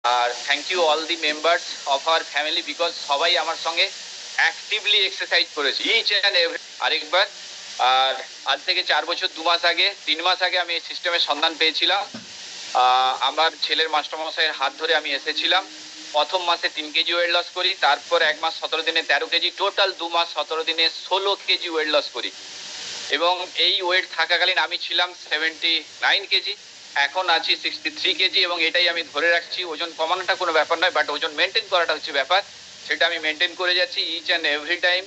R thank you all the members of our family, because সবাই আমার সঙ্গে actively exercise করেছে ইচ অ্যান্ড এভরি। আরেকবার, আর আজ থেকে 4 বছর 2 মাস আগে, 3 মাস আগে আমি এই সিস্টেমের সন্ধান পেয়েছিলাম। আমার ছেলের মাস্টারমশাইয়ের হাত ধরে আমি এসেছিলাম। প্রথম মাসে 3 কেজি ওয়েট লস করি, তারপর 1 মাস 17 দিনে 13 কেজি, টোটাল 2 মাস 17 দিনে 16 কেজি ওয়েট লস করি। এবং এই ওয়েট থাকাকালীন আমি ছিলাম 79 কেজি, এখন আছি 63 কেজি। এবং এটাই আমি ধরে রাখছি। ওজন কমানোটা কোনো ব্যাপার নয়, বাট ওজন মেনটেন করাটা হচ্ছে ব্যাপার। সেটা আমি মেনটেন করে যাচ্ছি each and every time,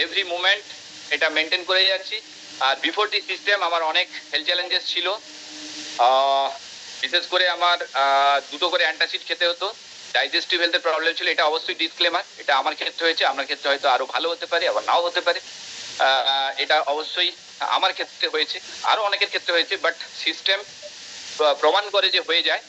every moment এটা মেনটেন করে যাচ্ছি। আর বিফোর দি সিস্টেম আমার অনেক হেলথ চ্যালেঞ্জেস ছিল। বিশেষ করে আমার 2টো করে অ্যান্টাসিড খেতে হতো, ডাইজেস্টিভ হেলথের প্রবলেম ছিল। এটা অবশ্যই ডিসক্লেমার, এটা আমার ক্ষেত্রে হয়েছে, আপনার ক্ষেত্রে হয়তো আরো ভালো হতে পারে, আবার নাও হতে পারে। এটা অবশ্যই আমার ক্ষেত্রে হয়েছে, আরো অনেকের ক্ষেত্রে হয়েছে, বাট সিস্টেম প্রমাণ করে যে হয়ে যায়।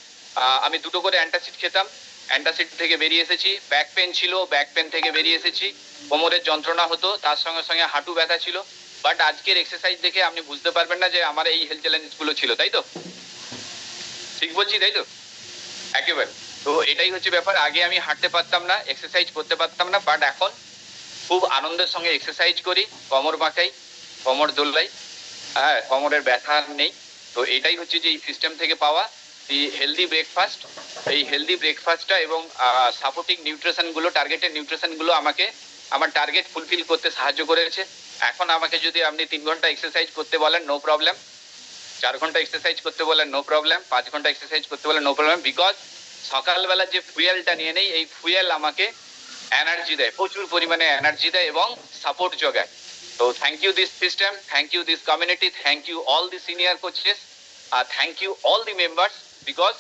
আমি 2টো করে অ্যান্টাসিড খেতাম, অ্যান্টাসিড থেকে বেরিয়ে এসেছি। ব্যাক পেন ছিল, ব্যাক পেন থেকে বেরিয়ে এসেছি। কোমরের যন্ত্রণা হতো, তার সঙ্গে সঙ্গে হাঁটু ব্যথা ছিল। বাট আজকের এক্সারসাইজ দেখে আপনি বুঝতে পারবেন না যে আমার এই হেলথ চ্যালেঞ্জগুলো ছিল, তাই তো? ঠিক বলছি তাই তো? একেবারে। তো এটাই হচ্ছে ব্যাপার। আগে আমি হাঁটতে পারতাম না, এক্সারসাইজ করতে পারতাম না, বাট এখন খুব আনন্দের সঙ্গে এক্সারসাইজ করি, কোমর বাঁকাই, কোমর দোলাই, হ্যাঁ, কোমরের ব্যথা নেই। তো এটাই হচ্ছে যে এই সিস্টেম থেকে পাওয়া এই হেলদি ব্রেকফাস্ট। এই হেলদি ব্রেকফাস্টটা এবং সাপোর্টিং নিউট্রিশনগুলো, টার্গেটেড নিউট্রিশনগুলো আমাকে আমার টার্গেট ফুলফিল করতে সাহায্য করেছে। এখন আমাকে যদি আপনি 3 ঘন্টা এক্সারসাইজ করতে বলেন, নো প্রবলেম। 4 ঘন্টা এক্সারসাইজ করতে বলেন, নো প্রবলেম। 5 ঘন্টা এক্সারসাইজ করতে বলেন, নো প্রবলেম। বিকজ সকালবেলা যে ফুয়েলটা নিয়ে নেই, এই ফুয়েল আমাকে এনার্জি দেয়, প্রচুর পরিমাণে এনার্জি দেয় এবং সাপোর্ট যোগায়। তো thank you this system, thank you this community, thank you all the senior coaches, আর thank you all the members, because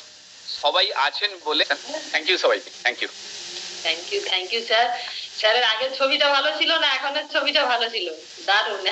সবাই আছেন বলে। থ্যাংক ইউ সবাইকে, thank you. Thank you sir. স্যারের আগের ছবিটা ভালো ছিল না এখনের ছবিটা ভালো ছিল? দারুণ।